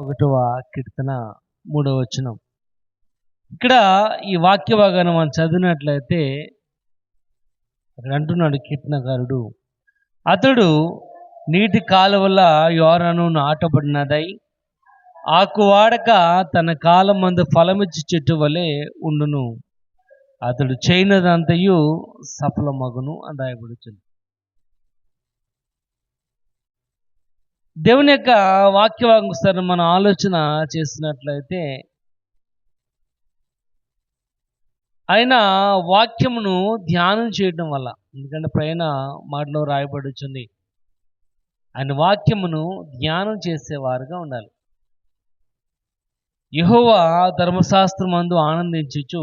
1వ కీర్తన 3వ వచనం. ఇక్కడ ఈ వాక్య భాగాన్ని మనం చదివినట్లయితే అక్కడ అంటున్నాడు కీర్తనకారుడు, అతడు నీటి కాలువల యోరను నాటబడినదై ఆకు వాడక తన కాలం మందు ఫలమిచ్చి చెట్టు వలె ఉండును, అతడు చేయనదంతయు సఫలమగును అని రాయబడుతుంది. దేవుని యొక్క వాక్యభాగం ఒకసారి మనం ఆలోచన చేసినట్లయితే, ఆయన వాక్యమును ధ్యానం చేయడం వల్ల, ఎందుకంటే పైన మాటలో రాయబడుతుంది, ఆయన వాక్యమును ధ్యానం చేసేవారుగా ఉండాలి. యెహోవా ధర్మశాస్త్రమందు ఆనందించుచు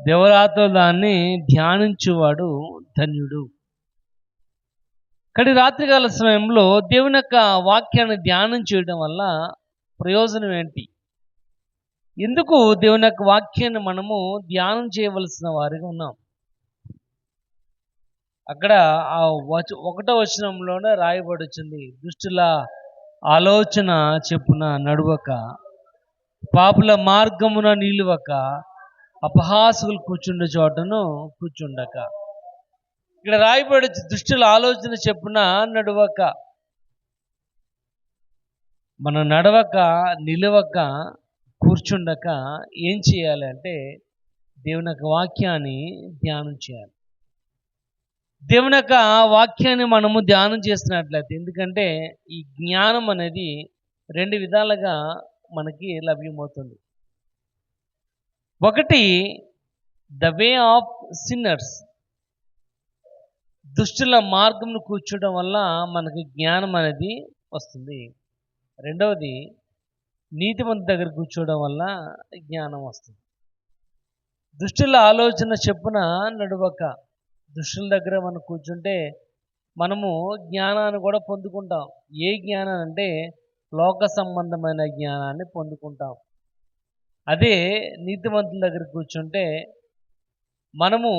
దేవరాత్రులు దాన్ని ధ్యానించువాడు ధన్యుడు. కానీ రాత్రికాల సమయంలో దేవుని యొక్క వాక్యాన్ని ధ్యానం చేయడం వల్ల ప్రయోజనం ఏంటి? ఎందుకు దేవుని యొక్క వాక్యాన్ని మనము ధ్యానం చేయవలసిన వారిగా ఉన్నాం? అక్కడ ఆ 1వ వచనంలోనే రాయబడుతుంది, దుష్టుల ఆలోచన చెప్పున నడువక, పాపుల మార్గమున నిలువక, అపహాసకులు కూర్చుండే చోటను కూర్చుండక. ఇక్కడ రాయబడి దుష్టుల ఆలోచన చెప్పున నడువక, మనం నడవక, నిలవక, కూర్చుండక ఏం చేయాలి అంటే దేవుని యొక్క వాక్యాన్ని ధ్యానం చేయాలి. దేవుని యొక్క వాక్యాన్ని మనము ధ్యానం చేసినట్లయితే, ఎందుకంటే ఈ జ్ఞానం అనేది 2 విధాలుగా మనకి లభ్యమవుతుంది. ఒకటి, ద వే ఆఫ్ సిన్నర్స్, దుష్టుల మార్గంను కూర్చోవడం వల్ల మనకి జ్ఞానం అనేది వస్తుంది. రెండవది, నీతిమంతుల దగ్గర కూర్చోవడం వల్ల జ్ఞానం వస్తుంది. దుష్టుల ఆలోచన చెప్పున నడువక, దుష్టుల దగ్గర మనం కూర్చుంటే మనము జ్ఞానాన్ని కూడా పొందుకుంటాం. ఏ జ్ఞానం అంటే లోక సంబంధమైన జ్ఞానాన్ని పొందుకుంటాం. అదే నీతిమంతుల దగ్గర కూర్చుంటే మనము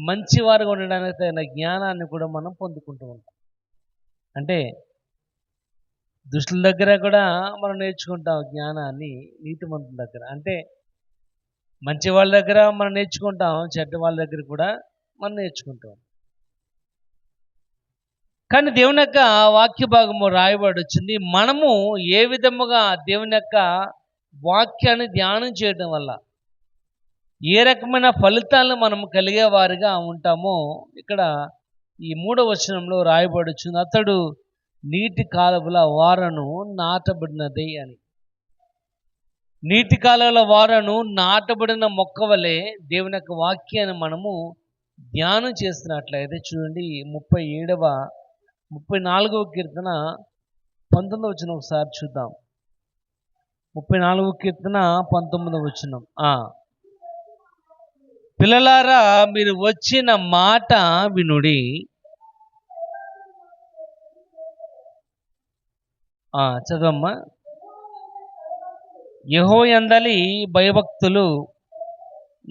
మంచివారుగా ఉండడానికి తగిన జ్ఞానాన్ని కూడా మనం పొందుకుంటూ ఉంటాం. అంటే దుష్టుల దగ్గర కూడా మనం నేర్చుకుంటాం జ్ఞానాన్ని, నీతిమంతుల దగ్గర. అంటే మంచి వాళ్ళ దగ్గర మనం నేర్చుకుంటాం, చెడ్డ వాళ్ళ దగ్గర కూడా మనం నేర్చుకుంటాం. కానీ దేవుని యొక్క వాక్య భాగము రాయబడి వచ్చింది, మనము ఏ విధముగా దేవుని యొక్క వాక్యాన్ని ధ్యానం చేయడం వల్ల ఏ రకమైన ఫలితాలను మనం కలిగే వారిగా ఉంటామో ఇక్కడ ఈ 3వ వచనంలో రాయబడుచుంది, అతడు నీటి కాలువల వారను నాటబడినది అని. నీటి కాలువల వారను నాటబడిన మొక్క వలె దేవుని యొక్క వాక్యాన్ని మనము ధ్యానం చేసినట్లయితే చూడండి, 34వ కీర్తన 19వ వచనం ఒకసారి చూద్దాం. 34వ కీర్తన 19వ వచనం. పిల్లలారా, మీరు వచ్చిన మాట వినుడి, చదవమ్మా. యెహోవా యందలి భయభక్తులు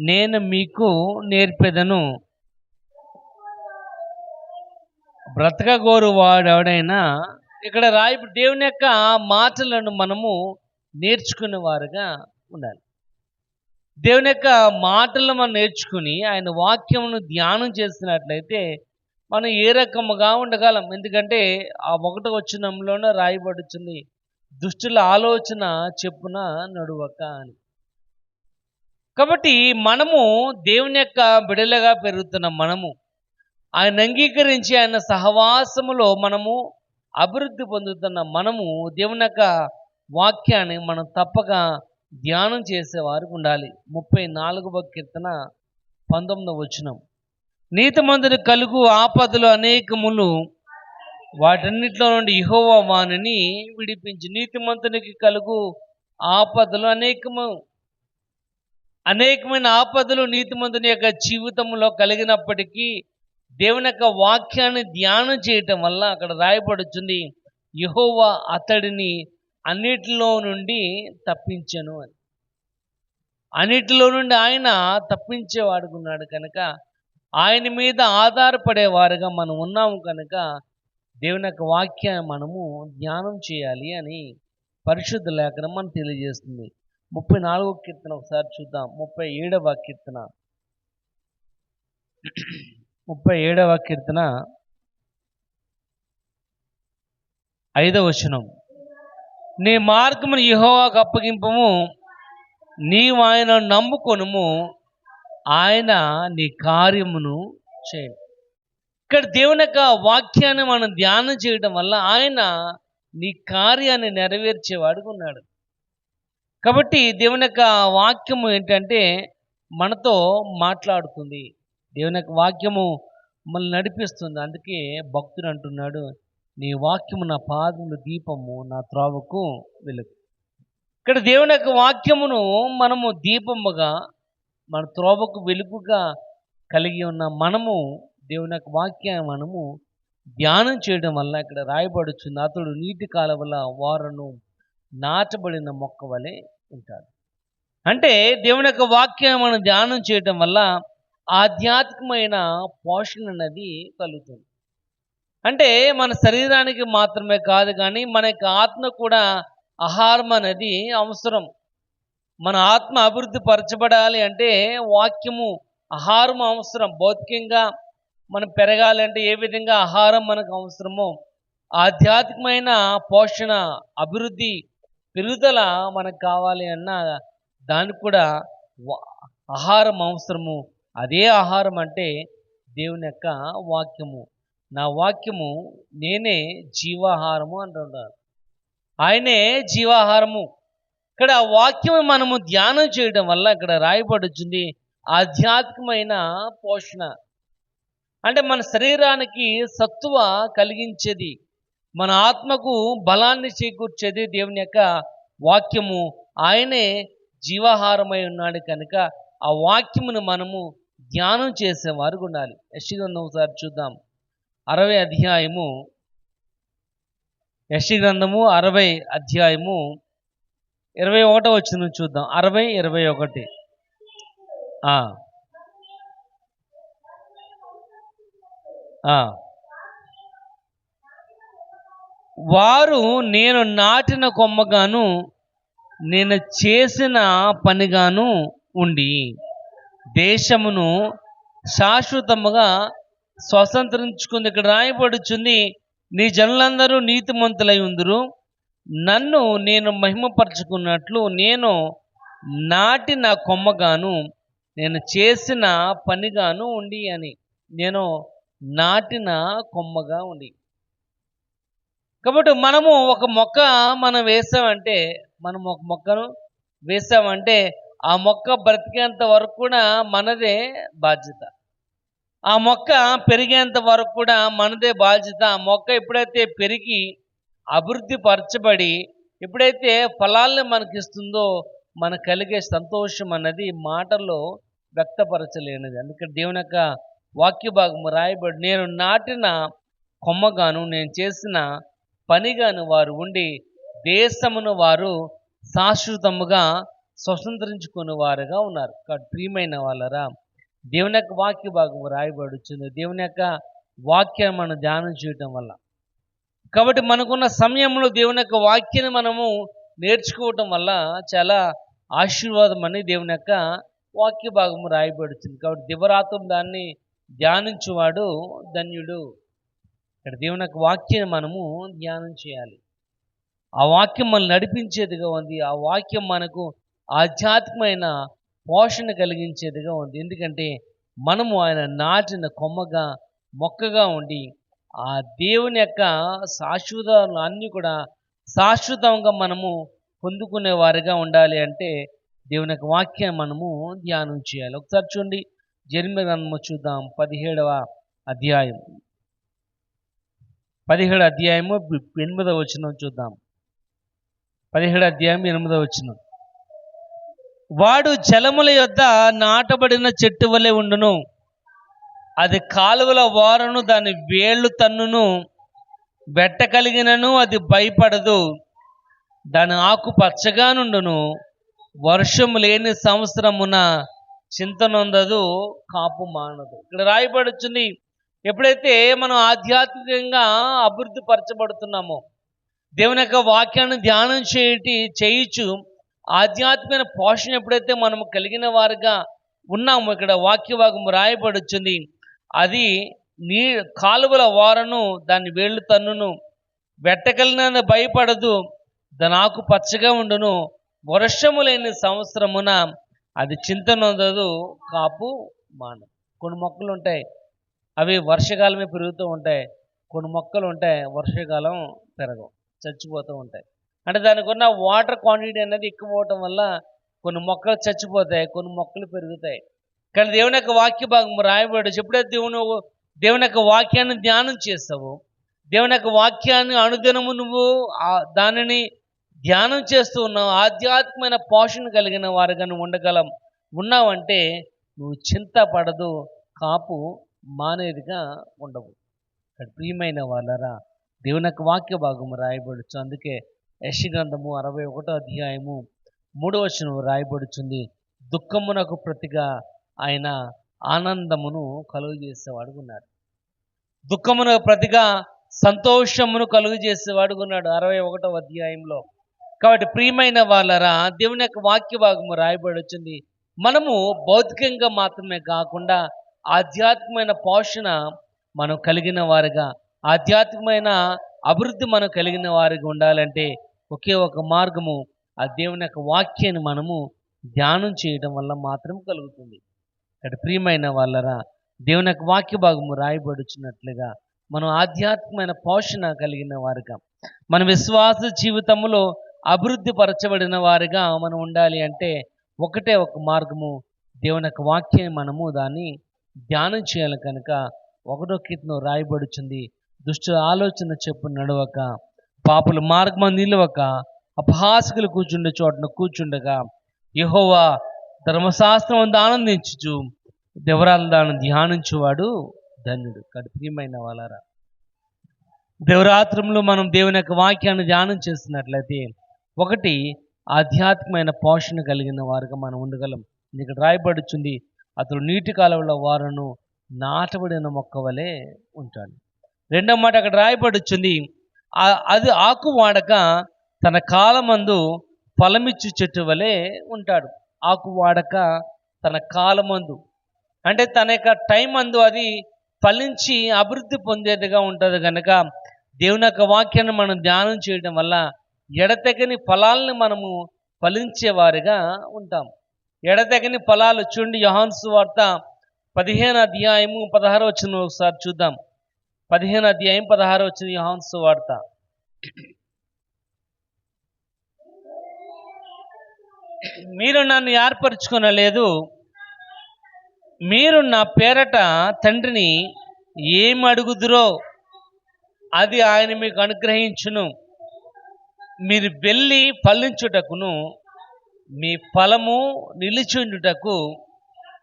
నేను మీకు నేర్పెదను, బ్రతకగోరు వాడెవడైనా. ఇక్కడ దేవుని యొక్క మాటలను మనము నేర్చుకునే వారుగా ఉండాలి. దేవుని యొక్క మాటలను మనం నేర్చుకుని ఆయన వాక్యమును ధ్యానం చేసినట్లయితే మనం ఏ రకముగా ఉండగలం. ఎందుకంటే ఆ 1వ వచనంలోనే రాయబడుతుంది, దుష్టుల ఆలోచన చెప్పున నడువక అని. కాబట్టి మనము దేవుని యొక్క బిడలుగా పెరుగుతున్న మనము, ఆయన అంగీకరించి ఆయన సహవాసములో మనము అభివృద్ధి పొందుతున్న మనము దేవుని యొక్క వాక్యాన్ని మనం తప్పక ధ్యానం చేసేవారు ఉండాలి. 34వ కీర్తన 19వ వచనం. నీతిమంతుని కలుగు ఆపదలు అనేకములు, వాటన్నిటిలో నుండి యెహోవా వానిని విడిపించి. నీతిమంతునికి కలుగు ఆపదలు అనేకమైన ఆపదలు నీతిమంతుని యొక్క జీవితంలో కలిగినప్పటికీ దేవుని యొక్క వాక్యాన్ని ధ్యానం చేయటం వల్ల అక్కడ రాయబడుతుంది, యెహోవా అతడిని అన్నిటిలో నుండి తప్పించెను అని. అన్నిటిలో నుండి ఆయన తప్పించేవాడుకున్నాడు కనుక ఆయన మీద ఆధారపడేవారుగా మనం ఉన్నాము కనుక దేవుని యొక్క వాక్యాన్ని మనము ధ్యానం చేయాలి అని పరిశుద్ధ లేఖనం మనం తెలియజేస్తుంది. 34వ కీర్తన ఒకసారి చూద్దాం. 37వ కీర్తన 37వ కీర్తన 5వ వచనం. నీ మార్గమును యెహోవాకు అప్పగింపుము, నీవు ఆయనను నమ్ముకొనుము, ఆయన నీ కార్యమును చేయను. ఇక్కడ దేవుని యొక్క వాక్యాన్ని మనం ధ్యానం చేయడం వల్ల ఆయన నీ కార్యాన్ని నెరవేర్చేవాడుగా ఉన్నాడు. కాబట్టి దేవుని యొక్క వాక్యము ఏంటంటే మనతో మాట్లాడుతుంది. దేవుని యొక్క వాక్యము మనల్ని నడిపిస్తుంది. అందుకే భక్తుడు అంటున్నాడు, నీ వాక్యము నా పాదములు దీపము, నా త్రోవకు వెలుగు. ఇక్కడ దేవుని యొక్క వాక్యమును మనము దీపముగా, మన త్రోవకు వెలుగుగా కలిగి ఉన్న మనము దేవుని యొక్క వాక్యాన్ని మనము ధ్యానం చేయడం వల్ల ఇక్కడ రాయబడుచుంది, అతడు నీటి కాలువల వారను నాటబడిన మొక్క వలె ఉంటాడు. అంటే దేవుని యొక్క వాక్యాన్ని మనం ధ్యానం చేయడం వల్ల ఆధ్యాత్మికమైన పోషణ అనేది కలుగుతుంది. అంటే మన శరీరానికి మాత్రమే కాదు కానీ మన యొక్క ఆత్మ కూడా ఆహారం అనేది అవసరం. మన ఆత్మ అభివృద్ధి పరచబడాలి అంటే వాక్యము ఆహారం అవసరం. భౌతికంగా మనం పెరగాలి అంటే ఏ విధంగా ఆహారం మనకు అవసరమో, ఆధ్యాత్మికమైన పోషణ, అభివృద్ధి, పెరుగుదల మనకు కావాలి అన్న దానికి కూడా ఆహారం అవసరము. అదే ఆహారం అంటే దేవుని యొక్క వాక్యము. నా వాక్యము నేనే జీవాహారము అంటున్నాడు. ఆయనే జీవాహారము. ఇక్కడ వాక్యము మనము ధ్యానం చేయడం వల్ల ఇక్కడ రాయబడుతుంది ఆధ్యాత్మికమైన పోషణ. అంటే మన శరీరానికి సత్తువ కలిగించేది, మన ఆత్మకు బలాన్ని చేకూర్చేది దేవుని యొక్క వాక్యము. ఆయనే జీవాహారమై ఉన్నాడు కనుక ఆ వాక్యమును మనము ధ్యానం చేసేవారు ఉండాలి. యెషయా ఒకసారి చూద్దాం. 60 అధ్యాయము, యెషయా గ్రంథము 60 అధ్యాయము 21వ వచనం చూద్దాం. 60:21. వారు నేను నాటిన కొమ్మగాను నేను చేసిన పనిగాను ఉండి దేశమును శాశ్వతముగా స్వతంత్రించుకుంది. ఇక్కడ రాయబడుచుంది, నీ జనులందరూ నీతిమంతులై ఉందురు, నన్ను నేను మహిమపరచుకున్నట్లు నేను నాటిన కొమ్మగాను నేను చేసిన పనిగాను ఉండి అని. నేను నాటిన కొమ్మగా ఉండి. కాబట్టి మనము ఒక మొక్క మనం వేసామంటే, మనం ఒక మొక్కను వేసామంటే ఆ మొక్క బ్రతికేంత వరకు కూడా మనదే బాధ్యత. ఆ మొక్క పెరిగేంత వరకు కూడా మనదే బాధ్యత. ఆ మొక్క ఎప్పుడైతే పెరిగి అభివృద్ధి పరచబడి ఎప్పుడైతే ఫలాల్ని మనకిస్తుందో మనకు కలిగే సంతోషం అన్నది మాటల్లో వ్యక్తపరచలేనిది. అందుకే దేవుని యొక్క వాక్య భాగము రాయబడి, నేను నాటిన కొమ్మగాను నేను చేసిన పనిగాను వారు ఉండి దేశమును వారు శాశ్వతముగా స్వతంత్రించుకునే వారుగా ఉన్నారు. కాబట్టి ప్రియమైన వాళ్ళరా, దేవుని యొక్క వాక్య భాగము రాయబడుతుంది దేవుని యొక్క వాక్యాన్ని మనం ధ్యానం చేయటం వల్ల. కాబట్టి మనకున్న సమయంలో దేవుని యొక్క వాక్యాన్ని మనము నేర్చుకోవటం వల్ల చాలా ఆశీర్వాదం అని దేవుని యొక్క వాక్య భాగము రాయబడుతుంది. కాబట్టి దివరాత్రం దాన్ని ధ్యానించువాడు ధన్యుడు. ఇక్కడ దేవుని యొక్క వాక్యాన్ని మనము ధ్యానం చేయాలి. ఆ వాక్యం మనల్ని నడిపించేదిగా ఉంది. ఆ వాక్యం మనకు ఆధ్యాత్మికమైన పోషణ కలిగించేదిగా ఉంది. ఎందుకంటే మనము ఆయన నాటిన కొమ్మగా, మొక్కగా ఉండి ఆ దేవుని యొక్క శాశ్వతాలు అన్నీ కూడా శాశ్వతంగా మనము పొందుకునే వారిగా ఉండాలి అంటే దేవుని యొక్క వాక్యాన్ని మనము ధ్యానం చేయాలి. ఒకసారి చూడండి, జెరెమీయా గ్రంథము చూద్దాం. 17వ అధ్యాయం 17 అధ్యాయము 8వ వచనం చూద్దాం. 17 అధ్యాయం 8వ వచనం. వాడు జలముల యొద్ద నాటబడిన చెట్టు వలె ఉండును, అది కాలువల వారను దాని వేళ్ళు తన్నును, బెట్ట కలిగినను అది భయపడదు, దాని ఆకు పచ్చగా నుండును, వర్షము లేని సంవత్సరమున చింతనొందదు, కాపు మానదు. ఇక్కడ రాయబడుతుంది, ఎప్పుడైతే మనం ఆధ్యాత్మికంగా అభివృద్ధి పరచబడుతున్నామో, దేవుని యొక్క వాక్యాన్ని ధ్యానం చేయించు ఆధ్యాత్మిక పోషణ ఎప్పుడైతే మనము కలిగిన వారుగా ఉన్నాము, ఇక్కడ వాక్య భాగం రాయబడుచుంది, అది నీ కాలువల వారను దాని వేళ్ళు తన్నును, వెట్టకలిన భయపడదు, దాని ఆకు పచ్చగా ఉండును, వర్షము లేని సంవత్సరమున అది చింత నొందదు, కాపు మాను. కొన్ని మొక్కలు ఉంటాయి, అవి వర్షకాలమే పెరుగుతూ ఉంటాయి. కొన్ని మొక్కలు ఉంటాయి, వర్షాకాలం పెరగవు, చచ్చిపోతూ ఉంటాయి. అంటే దానికి ఉన్న వాటర్ క్వాంటిటీ అనేది ఎక్కువ అవటం వల్ల కొన్ని మొక్కలు చచ్చిపోతాయి, కొన్ని మొక్కలు పెరుగుతాయి. కానీ దేవుని యొక్క వాక్య భాగం రాయబడి ఎప్పుడైతే దేవుని యొక్క వాక్యాన్ని ధ్యానం చేస్తావు, దేవుని యొక్క వాక్యాన్ని అనుదినము నువ్వు దానిని ధ్యానం చేస్తూ ఉన్నావు, ఆధ్యాత్మికమైన పోషణ కలిగిన వారుగా నువ్వు ఉన్నావంటే నువ్వు చింతపడదు, కాపు మానేదిగా ఉండవు. ఇక్కడ ప్రియమైన వాళ్ళరా, దేవుని యొక్క వాక్య భాగము రాయబడుచు. అందుకే యెషయా గ్రంథము 61వ అధ్యాయము 3వ వచనం రాయబడుచుంది, దుఃఖమునకు ప్రతిగా ఆయన ఆనందమును కలుగు చేసేవాడు ఉన్నాడు. దుఃఖమునకు ప్రతిగా సంతోషమును కలుగు చేసేవాడు ఉన్నాడు 61వ అధ్యాయంలో. కాబట్టి ప్రియమైన వాళ్ళరా, దేవుని యొక్క వాక్య భాగము రాయబడుచుంది. మనము భౌతికంగా మాత్రమే కాకుండా ఆధ్యాత్మికమైన పోషణ మనం కలిగిన వారుగా, ఆధ్యాత్మికమైన అభివృద్ధి మనం కలిగిన వారిగా ఉండాలంటే ఒకే ఒక మార్గము, ఆ దేవుని యొక్క వాక్యాన్ని మనము ధ్యానం చేయడం వల్ల మాత్రం కలుగుతుంది. ఇక్కడ ప్రియమైన వాళ్ళరా, దేవుని యొక్క వాక్య భాగము రాయబడుచున్నట్లుగా మనం ఆధ్యాత్మికమైన పోషణ కలిగిన వారుగా, మన విశ్వాస జీవితంలో అభివృద్ధి పరచబడిన వారిగా మనం ఉండాలి అంటే ఒకటే ఒక మార్గము, దేవుని యొక్క వాక్యాన్ని మనము దాన్ని ధ్యానం చేయాలి. కనుక 1వ కీర్తన రాయబడుచుంది, దుష్టుల ఆలోచన చెప్పు నడవక, పాపుల మార్గము నిలవక, అపహాసకులు కూర్చుండే చోటను కూర్చుండగా, యెహోవా ధర్మశాస్త్రం ఆనందించుచు దేవరాల దాన్ని ధ్యానించువాడు ధన్యుడు. కాబట్టి ప్రియమైన వాళ్ళారా, దేవరాత్రంలో మనం దేవుని యొక్క వాక్యాన్ని ధ్యానం చేస్తున్నట్లయితే ఒకటి ఆధ్యాత్మికమైన పోషణ కలిగిన వారుగా మనం ఉండగలం. ఇక్కడ రాయబడుచుంది, అతడు నీటి కాలువల వారను నాటబడిన మొక్క వలె ఉంటాడు. రెండవ మాట అక్కడ రాయబడుచుంది, అది ఆకు వాడక తన కాలమందు ఫలమిచ్చు చెట్టు వలె ఉంటాడు. ఆకు వాడక తన కాలమందు అంటే తన యొక్క టైం అందు అది ఫలించి అభివృద్ధి పొందేదిగా ఉంటుంది. కనుక దేవుని యొక్క వాక్యాన్ని మనం ధ్యానం చేయడం వల్ల ఎడతెగని ఫలాలను మనము ఫలించేవారిగా ఉంటాం. ఎడతెగని ఫలాలు చూడండి, యోహాను సువార్త 15వ అధ్యాయము 16వ వచనం ఒకసారి చూద్దాం. 15వ అధ్యాయం 16వ వచనం యోహాను సువార్త. మీరు నన్ను ఏర్పరచుకొనలేదు, మీరు నా పేరట తండ్రిని ఏమి అడుగుదురో అది ఆయన మీకు అనుగ్రహించును. మీరు వెళ్ళి ఫలించుటకును మీ ఫలము నిలిచుండుటకు.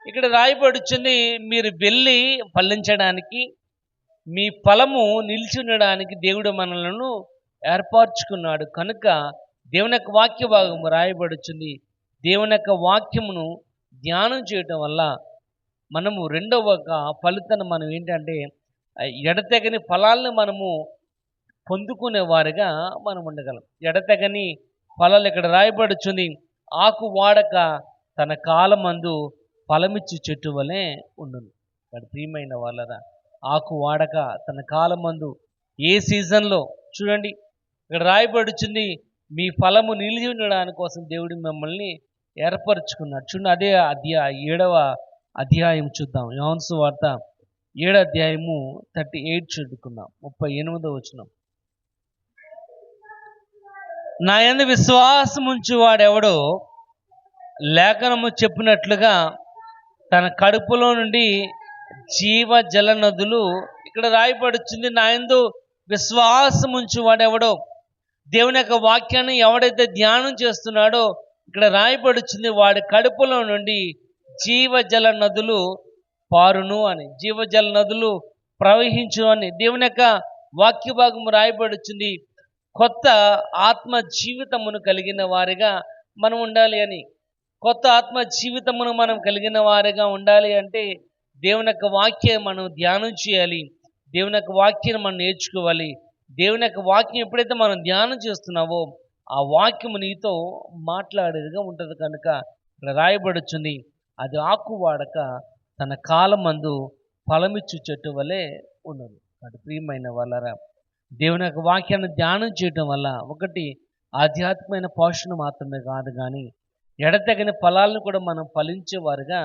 ఇక్కడ రాయబడుచుంది, మీరు వెళ్ళి ఫలించడానికి, మీ ఫలము నిలిచి ఉండడానికి దేవుడు మనలను ఏర్పరచుకున్నాడు. కనుక దేవుని యొక్క వాక్య భాగము రాయబడుచుంది, దేవుని యొక్క వాక్యమును ధ్యానం చేయటం వల్ల మనము రెండవ ఫలితాన్ని మనం ఏంటంటే ఎడతెగని ఫలాలను మనము పొందుకునే వారిగా మనం ఉండగలం. ఎడతెగని ఫలాలు ఇక్కడ రాయబడుచుంది, ఆకు వాడక తన కాలమందు ఫలమిచ్చు చెట్టు వలె ఉండును. ఇక్కడ ప్రియమైన వాళ్ళరా, ఆకు వాడక తన కాలమందు ఏ సీజన్లో చూడండి ఇక్కడ రాయబడుచుంది, మీ ఫలము నిలిచి ఉండడానికి కోసం దేవుడు మిమ్మల్ని ఏర్పరచుకున్నాడు. చూడండి, అదే 7వ అధ్యాయం చూద్దాం. యోహాను సువార్త 7వ అధ్యాయము 38 చదువుకుందాం. 38వ వచనం. నా యందు విశ్వాసం ఉంచు వాడెవడో లేఖనము చెప్పినట్లుగా తన కడుపులో నుండి జీవ జల నదులు. ఇక్కడ రాయబడుచుంది, నా యందు విశ్వాసం ఉంచు వాడెవడో. దేవుని యొక్క వాక్యాన్ని ఎవడైతే ధ్యానం చేస్తున్నాడో ఇక్కడ రాయబడుచుంది, వాడి కడుపులో నుండి జీవజల నదులు పారును అని, జీవజల నదులు ప్రవహించు అని దేవుని యొక్క వాక్య భాగము రాయబడుచుంది. కొత్త ఆత్మ జీవితమును కలిగిన వారిగా మనం ఉండాలి అని, కొత్త ఆత్మ జీవితమును మనం కలిగిన వారిగా ఉండాలి అంటే దేవుని యొక్క వాక్యం మనం ధ్యానం చేయాలి, దేవుని యొక్క వాక్యాన్ని మనం నేర్చుకోవాలి, దేవుని యొక్క వాక్యం ఎప్పుడైతే మనం ధ్యానం చేస్తున్నావో ఆ వాక్యము నీతో మాట్లాడేదిగా ఉంటుంది కనుక ఇక్కడ రాయబడుచుంది, అది ఆకు వాడక తన కాలమందు ఫలమిచ్చు చెట్టు వలె ఉన్నది. అది ప్రియమైన వాళ్ళరా, దేవుని యొక్క వాక్యాన్ని ధ్యానం చేయటం వల్ల ఒకటి ఆధ్యాత్మికమైన పోషణ మాత్రమే కాదు, కానీ ఎడతెగని ఫలాలను కూడా మనం ఫలించేవారుగా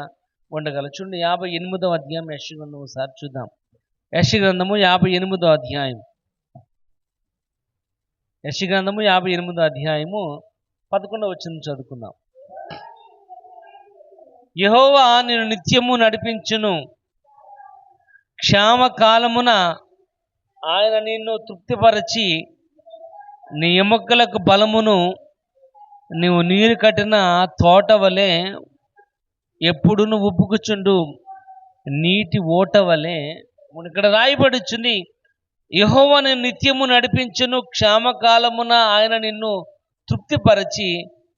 ఉండగలం. చూడండి 58వ అధ్యాయం యెషయా గ్రంథం ఒకసారి చూద్దాం. యెషయా గ్రంథము 58వ అధ్యాయం, యెషయా గ్రంథము 58వ అధ్యాయము 11వ వచనం చదువుకుందాం. యెహోవా నిన్ను నిత్యము నడిపించును, క్షామకాలమున ఆయన నిన్ను తృప్తిపరచి నీ ఎముకలకు బలమును, నీవు నీరు కట్టిన తోట వలె ఎప్పుడును ఉబ్బుకుచుండు నీటి ఓట వలె. ఇక్కడ రాయబడుచుంది, యెహోవా నిన్ను నిత్యము నడిపించును, క్షామకాలమున ఆయన నిన్ను తృప్తిపరచి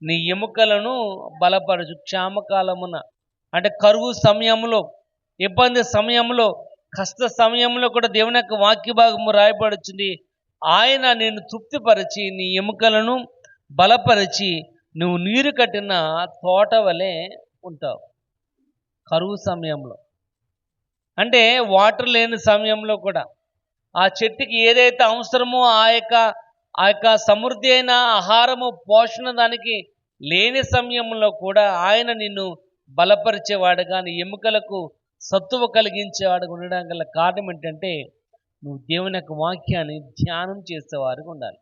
నీ ఎముకలను బలపరచు. క్షామకాలమున అంటే కరువు సమయంలో, ఇబ్బంది సమయంలో, కష్ట సమయంలో కూడా దేవుని యొక్క వాక్య భాగము రాయబడుచుంది, ఆయన నిన్ను తృప్తిపరచి నీ ఎముకలను బలపరిచి నువ్వు నీరు కట్టిన తోట వలె ఉంటావు. కరువు సమయంలో అంటే వాటర్ లేని సమయంలో కూడా ఆ చెట్టుకి ఏదైతే అవసరమో ఆ యొక్క సమృద్ధి అయిన ఆహారము, పోషణ దానికి లేని సమయంలో కూడా ఆయన నిన్ను బలపరిచేవాడుగా, నీ ఎముకలకు సత్తువ కలిగించేవాడుగా ఉండడానికి గల కారణం ఏంటంటే నువ్వు దేవుని యొక్క వాక్యాన్ని ధ్యానం చేసేవారుగా ఉండాలి.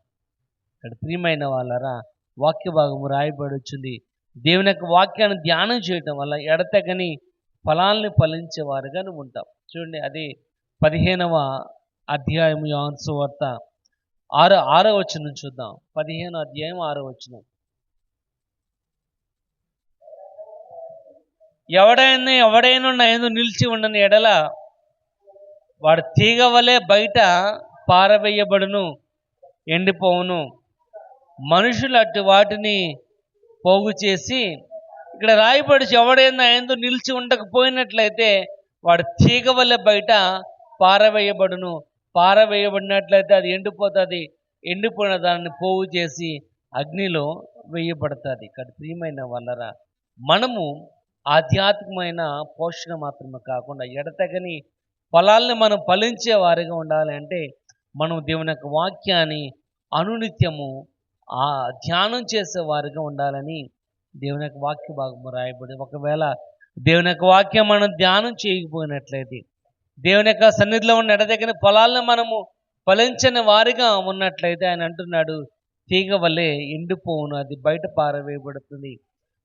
ఇక్కడ ప్రియమైన వాళ్ళరా, వాక్య భాగము రాయబడుచుంది, దేవుని యొక్క వాక్యాన్ని ధ్యానం చేయటం వల్ల ఎడతెగని ఫలాల్ని ఫలించేవారుగా నువ్వు ఉంటావు. చూడండి, అది 15వ అధ్యాయం యోహాను సువార్త 6వ వచనం చూద్దాం. 15వ అధ్యాయం 6వ వచనం. ఎవడైనా నా యందు నిలిచి ఉండని ఎడల వాడు తీగ వలె బయట పారవేయబడును, ఎండిపోవును. మనుషులు అటు వాటిని పోగు చేసి, ఇక్కడ రాయబడి ఎవడైనా నా యందు నిలిచి ఉండకపోయినట్లయితే వాడు తీగ వలె బయట పారవేయబడును. పారవేయబడినట్లయితే అది ఎండిపోతుంది. ఎండిపోయిన దాన్ని పోగు చేసి అగ్నిలో వేయబడుతుంది. ఇక్కడ ప్రియమైన వాళ్ళరా, మనము ఆధ్యాత్మికమైన పోషణ మాత్రమే కాకుండా ఎడతెగని ఫలాల్ని మనం ఫలించే వారిగా ఉండాలి అంటే మనం దేవుని యొక్క వాక్యాన్ని అనునిత్యము ధ్యానం చేసే వారిగా ఉండాలని దేవుని యొక్క వాక్య భాగము రాయబడి, ఒకవేళ దేవుని యొక్క వాక్యం మనం ధ్యానం చేయకపోయినట్లయితే, దేవుని యొక్క సన్నిధిలో ఉన్న ఎడతెగని ఫలాలను మనము ఫలించని వారిగా ఉన్నట్లయితే ఆయన అంటున్నాడు, తీగ వలె ఎండిపోవును, అది బయట పారవేయబడుతుంది.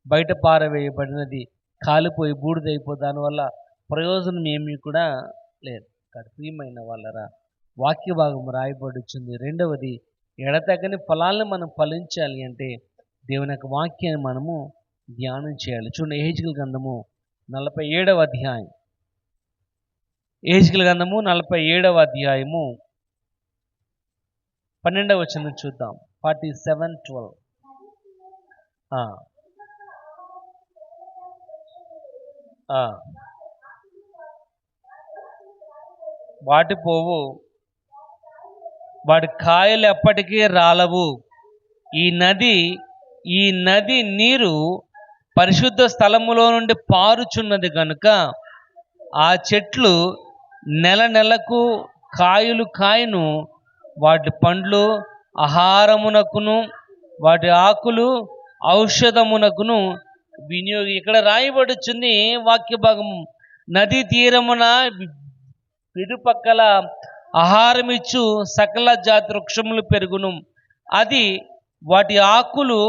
బయట పారవేయబడినది కాలిపోయి బూడిదైపోయి దానివల్ల ప్రయోజనం ఏమీ కూడా లేదు. ప్రియమైన వాళ్ళరా, వాక్య భాగం రాయబడుచుంది. రెండవది, ఎడతెగని ఫలాలను మనం ఫలించాలి అంటే దేవుని యొక్క వాక్యాన్ని మనము ధ్యానం చేయాలి. చూడండి, యెహెజ్కేలు గ్రంథము 47వ అధ్యాయం. యెహెజ్కేలు గ్రంథము 47వ అధ్యాయము 12వ వచనం చూద్దాం. 47:12. వాటి పోవు, వాటి కాయలు ఎప్పటికీ రాలవు. ఈ నది నీరు పరిశుద్ధ స్థలములో నుండి పారుచున్నది కనుక ఆ చెట్లు నెలకు కాయను, వాటి పండ్లు ఆహారమునకును వాటి ఆకులు ఔషధమునకును వినియోగి. ఇక్కడ రాయబడుచుంది వాక్య భాగము, నదీ తీరమున ఇరుపక్కల ఆహారమిచ్చు సకల జాతి వృక్షములు పెరుగును. అది వాటి ఆకులు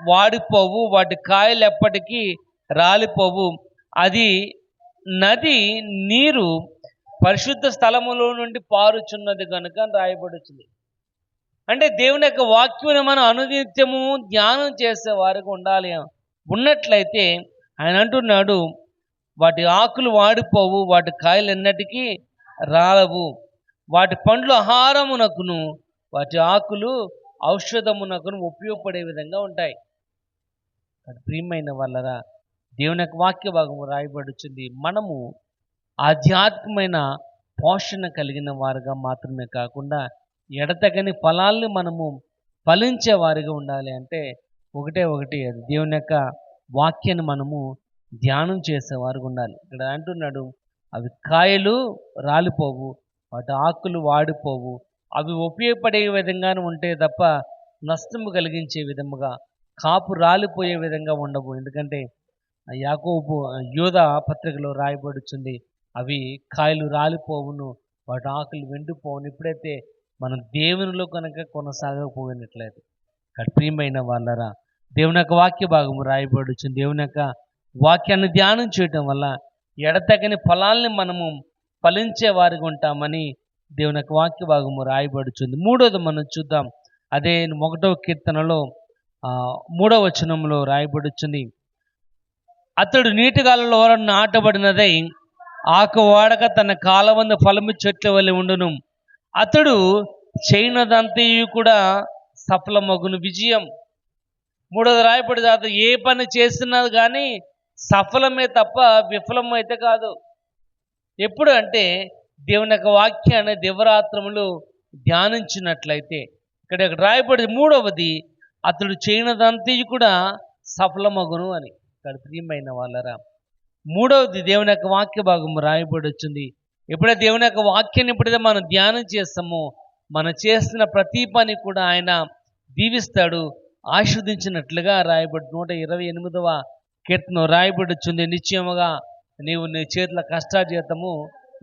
వాడిపోవు, వాటి కాయలు ఎప్పటికీ రాలిపోవు. అది నది నీరు పరిశుద్ధ స్థలములో నుండి పారుచున్నది కనుక రాయబడుచుంది. అంటే దేవుని యొక్క వాక్యాన్ని మనం అనునిత్యము ధ్యానం చేసే వారికి ఉండాలి. ఉన్నట్లయితే ఆయన అంటున్నాడు, వాటి ఆకులు వాడిపోవు, వాటి కాయలు ఎన్నటికీ రాలవు, వాటి పండ్లు ఆహారమునకును వాటి ఆకులు ఔషధమునకును ఉపయోగపడే విధంగా ఉంటాయి. ప్రియమైన వాళ్ళరా, దేవుని యొక్క వాక్య భాగము రాయబడుచుంది. మనము ఆధ్యాత్మికమైన పోషణ కలిగిన వారుగా మాత్రమే కాకుండా ఎడతెగని ఫలాల్ని మనము ఫలించే వారిగా ఉండాలి అంటే ఒకటి అది దేవుని యొక్క వాక్యాన్ని మనము ధ్యానం చేసేవారుగా ఉండాలి. ఇక్కడ అంటున్నాడు, అవి కాయలు రాలిపోవు, వాటి ఆకులు వాడిపోవు, అవి ఉపయోగపడే విధంగానే ఉంటే తప్ప నష్టము కలిగించే విధముగా, కాపు రాలిపోయే విధంగా ఉండవు. ఎందుకంటే యాకోబు యోధ పత్రికలో రాయబడుతుంది, అవి కాయలు రాలిపోవును, వాటి ఆకులు వెండిపోవును. ఎప్పుడైతే మనం దేవునిలో కనుక కొనసాగకపోయినట్లయితే, ఇక్కడ ప్రియమైన వాళ్ళరా, దేవుని యొక్క వాక్య భాగము రాయబడుతుంది. దేవుని యొక్క వాక్యాన్ని ధ్యానం చేయటం వల్ల ఎడతెగని ఫలాల్ని మనము ఫలించే వారిగా ఉంటామని దేవుని యొక్క వాక్య భాగము రాయబడుతుంది. మూడోది మనం చూద్దాం. అదే 1వ కీర్తనలో 3వ వచనంలో రాయబడుతుంది, అతడు నీటిగాలలో నాటబడినదై ఆకు వాడక తన కాలవందు ఫలము చెట్ల వలె ఉండును, అతడు చేయనదంతయు కూడా సఫలమగును. విజయం. మూడోది రాయబడి, అతడు ఏ పని చేస్తున్నది కానీ సఫలమే తప్ప విఫలం అయితే కాదు. ఎప్పుడు అంటే దేవుని యొక్క వాక్యాన్ని దివరాత్రములు ధ్యానించినట్లయితే. ఇక్కడ రాయబడి మూడవది, అతడు చేయనదంతయు కూడా సఫలమగును అని. ఇక్కడ ప్రియమైన వాళ్ళరా, మూడవది దేవుని యొక్క వాక్య భాగం రాయబడి వచ్చింది. ఎప్పుడైతే దేవుని యొక్క వాక్యాన్ని ఎప్పుడైతే మనం ధ్యానం చేస్తామో, మనం చేస్తున్న ప్రతి పని కూడా ఆయన దీవిస్తాడు, ఆశీర్వదించినట్లుగా రాయబడి 128వ కీర్తన రాయబడి వచ్చింది. నిశ్చయముగా నీవు నీ చేతుల కష్టార్జితము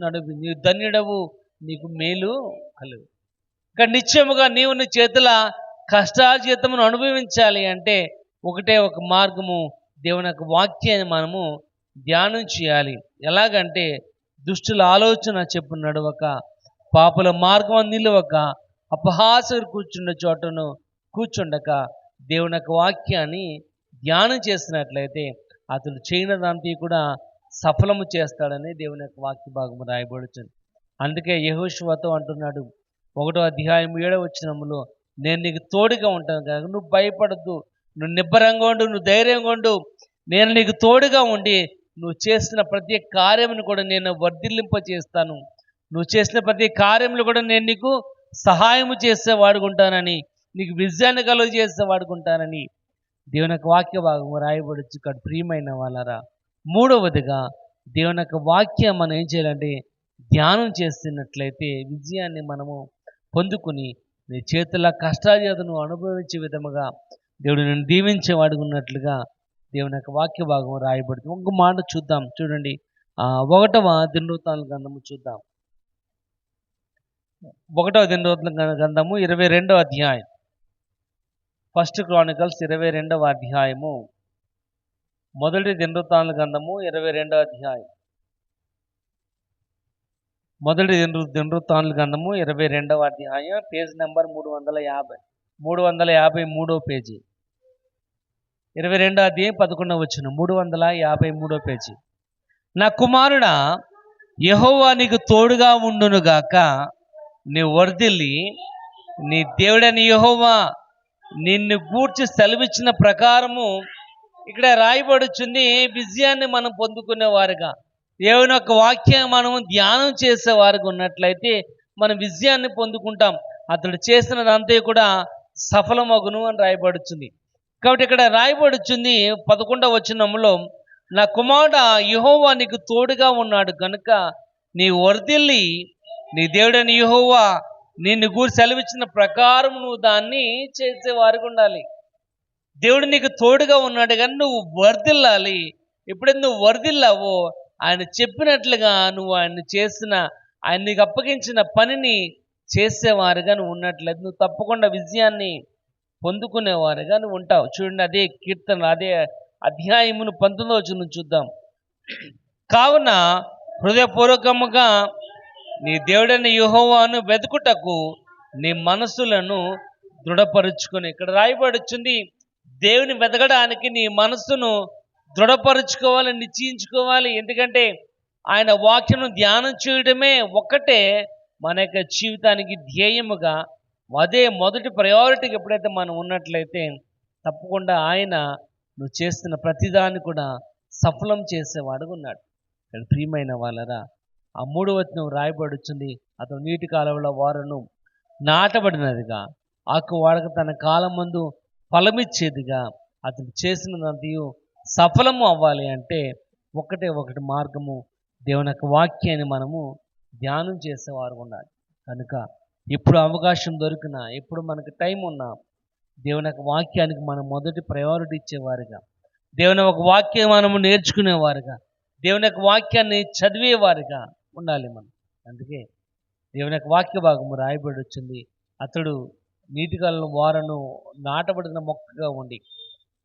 నడుపు, నీవు ధన్యుడవు, నీకు మేలు కలుగు. ఇక నిశ్చయముగా నీవు నీ చేతుల కష్టార్జితమును అనుభవించాలి అంటే ఒకటే ఒక మార్గము, దేవుని యొక్క వాక్యాన్ని మనము ధ్యానం చేయాలి. ఎలాగంటే దుష్టుల ఆలోచన చెప్పు నడవక, పాపుల మార్గం నిలవక, అపహాసులు కూర్చుండే చోటను కూర్చుండక, దేవుని యొక్క వాక్యాన్ని ధ్యానం చేసినట్లయితే అతడు చేయనదంతా కూడా సఫలము చేస్తాడని దేవుని యొక్క వాక్య భాగము రాయబడుతుంది. అందుకే యెహోషువతో అంటున్నాడు 1వ అధ్యాయం 7వ వచనములో, నేను నీకు తోడుగా ఉంటాను కనుక నువ్వు భయపడద్దు, నువ్వు నిబ్బరంగా ఉండు, నువ్వు ధైర్యంగా ఉండు, నేను నీకు తోడుగా ఉండి నువ్వు చేసిన ప్రతి కార్యమును కూడా నేను వర్ధిల్లింప చేస్తాను, నువ్వు చేసిన ప్రతి కార్యములు కూడా నేను నీకు సహాయము చేసేవాడుకుంటానని, నీకు విజయాన్ని కలుగు చేసేవాడుకుంటానని దేవుని యొక్క వాక్య భాగము రాయబడచ్చు. ఇక్కడ ప్రియమైన వాళ్ళరా, మూడవదిగా దేవుని యొక్క వాక్యం మనం ఏం చేయాలంటే ధ్యానం చేస్తున్నట్లయితే విజయాన్ని మనము పొందుకుని నీ చేతుల కష్టార్జితను అనుభవించే విధముగా దేవుడు నేను దీవించేవాడుకున్నట్లుగా దేవుని యొక్క వాక్య భాగం రాయబడుతుంది. ఒక మాట చూద్దాం, చూడండి. 1వ దినవృత్తాంతాల గ్రంథము చూద్దాం. 1వ దినవృత్తాంతాల గ్రంథము 22వ అధ్యాయం, 1 క్రానికల్స్ 22వ అధ్యాయము, 1 దినవృత్తాంతాల గ్రంథము 22వ అధ్యాయం, 1 దినవృత్తాంతాల గ్రంథము 22వ అధ్యాయం, పేజ్ నెంబర్ 350, 353వ పేజీ, 22వ అధ్యాయం 11వ వచనం, 353వ పేజీ. నా కుమారుడా, యెహోవా నీకు తోడుగా ఉండునుగాక, నీ వర్ధిల్లి నీ దేవుడని యెహోవా నిన్ను గూర్చి సెలవిచ్చిన ప్రకారము. ఇక్కడ రాయబడుచుంది విజయాన్ని మనం పొందుకునేవారుగా, దేవుని యొక్క వాక్యాన్ని మనం ధ్యానం చేసేవారుగా ఉన్నట్లయితే మనం విజయాన్ని పొందుకుంటాం. అతడు చేసినదంతా కూడా సఫలమగును అని రాయబడుచుంది. కాబట్టి ఇక్కడ రాయబడుచుంది 11వ వచనంలో, నా కుమారుడా, యెహోవా నీకు తోడుగా ఉన్నాడు కనుక నీ వర్ధిల్లి నీ దేవుడని యెహోవా నిన్ను గూర్చి సెలవిచ్చిన ప్రకారం నువ్వు దాన్ని చేసేవారుగా ఉండాలి. దేవుడు నీకు తోడుగా ఉన్నాడు కానీ నువ్వు వర్ధిల్లాలి. ఎప్పుడైతే నువ్వు వర్ధిల్లావో ఆయన చెప్పినట్లుగా నువ్వు ఆయన నీకు అప్పగించిన పనిని చేసేవారుగా నువ్వు ఉన్నట్లయితే నువ్వు తప్పకుండా విజయాన్ని పొందుకునేవారుగా నువ్వు ఉంటావు. చూడండి, అదే కీర్తన, అదే అధ్యాయమును 19వ వచనం చూద్దాం. కావున హృదయపూర్వకముగా నీ దేవుడైన యెహోవాను వెతుకుటకు నీ మనస్సులను దృఢపరుచుకొని. ఇక్కడ రాయబడుచుంది దేవుని వెతకడానికి నీ మనస్సును దృఢపరుచుకోవాలి, నిశ్చయించుకోవాలి. ఎందుకంటే ఆయన వాక్యం ధ్యానం చేయడమే ఒక్కటే మన యొక్క జీవితానికి ధ్యేయముగా, అదే మొదటి ప్రయారిటీకి ఎప్పుడైతే మనం ఉన్నట్లయితే తప్పకుండా ఆయన నువ్వు చేస్తున్న ప్రతిదాన్ని కూడా సఫలం చేసేవాడుగా ఉన్నాడు. ఇక్కడ ప్రియమైన వాళ్ళరా, ఆ 3వ వచనం రాయబడుచుంది, అతను నీటి కాలువల వారను నాటబడినదిగా, ఆకు వాడక తన కాలం ముందు ఫలమిచ్చేదిగా అతడు చేసినదంతయు సఫలము అవ్వాలి అంటే ఒకటే ఒకటి మార్గము, దేవుని యొక్క వాక్యాన్ని మనము ధ్యానం చేసేవారు ఉండాలి. కనుక ఎప్పుడు అవకాశం దొరికినా, ఎప్పుడు మనకు టైం ఉన్నా దేవుని యొక్క వాక్యానికి మనం మొదటి ప్రయారిటీ ఇచ్చేవారుగా, దేవుని ఒక వాక్యం మనము నేర్చుకునేవారుగా, దేవుని యొక్క వాక్యాన్ని చదివేవారుగా ఉండాలి మనం. అందుకే దేవుని యొక్క వాక్య భాగము రాయబడి వచ్చింది, అతడు నీటిగలను వారను నాటబడిన మొక్కగా ఉండి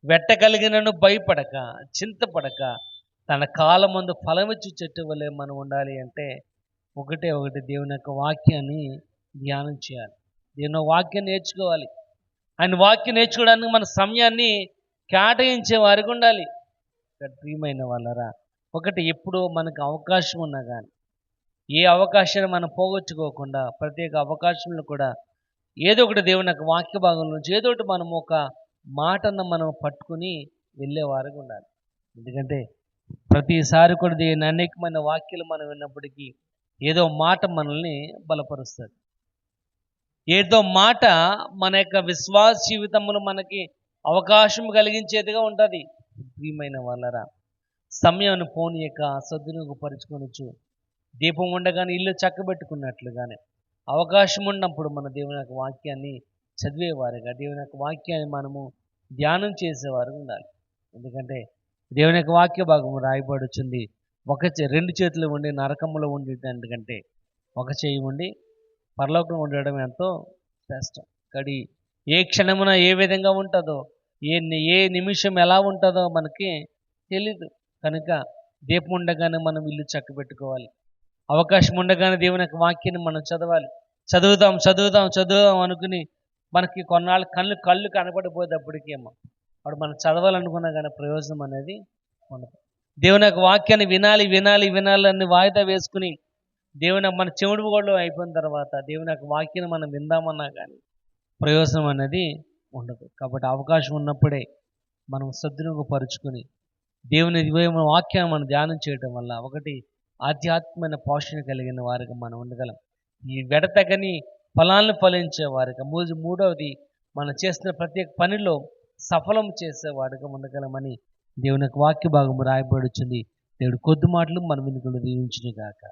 వెట్ట కలిగినను భయపడక చింతపడక తన కాలమందు ఫలమిచ్చు చెట్టు వలె మనం ఉండాలి అంటే ఒకటే ఒకటి దేవుని యొక్క వాక్యాన్ని ధ్యానం చేయాలి, దేవుని వాక్యం నేర్చుకోవాలి. ఆయన వాక్యం నేర్చుకోవడానికి మన సమయాన్ని కేటాయించే వారికి ఉండాలి. ప్రియమైన వాళ్ళరా, ఒకటి ఎప్పుడు మనకు అవకాశం ఉన్నా కానీ ఏ అవకాశాన్ని మనం పోగొట్టుకోకుండా ప్రత్యేక అవకాశంలో కూడా ఏదో ఒకటి దేవుని యొక్క వాక్య భాగం నుంచి ఏదో ఒకటి మనం ఒక మాటను మనం పట్టుకుని వెళ్ళేవారికి ఉండాలి. ఎందుకంటే ప్రతిసారి కూడా దీని అనేకమైన వాక్యాలు మనం విన్నప్పటికీ ఏదో మాట మనల్ని బలపరుస్తుంది, ఏదో మాట మన యొక్క విశ్వాస జీవితమును మనకి అవకాశం కలిగించేదిగా ఉంటుంది. ప్రియమైన వాళ్ళరా, సమయాన్ని పోనీయక సద్వినియోగపరుచుకొనొచ్చు, దీపం ఉండగానే ఇల్లు చక్కబెట్టుకున్నట్లుగానే అవకాశం ఉన్నప్పుడు మన దేవుని యొక్క వాక్యాన్ని చదివేవారుగా, దేవుని యొక్క వాక్యాన్ని మనము ధ్యానం చేసేవారు ఉండాలి. ఎందుకంటే దేవుని యొక్క వాక్య భాగము రాయబడుచుంది, రెండు చేతులు ఉండి నరకములో ఉండేటందుకంటే ఒక చేయి ఉండి పరలోకం ఉండడం ఎంతో శ్రేష్టం. కడి ఏ క్షణమున ఏ విధంగా ఉంటుందో, ఏ నిమిషం ఎలా ఉంటుందో మనకి తెలీదు. కనుక దీపం ఉండగానే మనం ఇల్లు చక్కబెట్టుకోవాలి, అవకాశం ఉండగానే దేవుని యొక్క వాక్యాన్ని మనం చదవాలి. చదువుదాం అనుకుని మనకి కొన్నాళ్ళు కళ్ళు కనపడిపోయేటప్పటికేమో వాడు మనం చదవాలనుకున్నా కానీ ప్రయోజనం అనేది ఉండదు. దేవుని యొక్క వాక్యాన్ని వినాలి అని వాయిదా వేసుకుని దేవుని మన చెవుడు గోళ్ళు అయిపోయిన తర్వాత దేవుని యొక్క వాక్యాన్ని మనం విందామన్నా కానీ ప్రయోజనం అనేది ఉండదు. కాబట్టి అవకాశం ఉన్నప్పుడే మనం సద్వినియోగపరుచుకుని దేవుని వాక్యాన్ని మనం ధ్యానం చేయడం వల్ల ఒకటి ఆధ్యాత్మికమైన పోషణ కలిగిన వారికి మనం ఉండగలం. ఈ వెడతగని ఫలాలను ఫలించే వారిగా, మూడవది మనం చేస్తున్న ప్రత్యేక పనిలో సఫలం చేసే వాడిగా ఉండగలమని దేవుని యొక్క వాక్య భాగము రాయబడుచుంది. దేవుడు కొద్ది మాటలు మన వెనుకలు దీవించును గాక.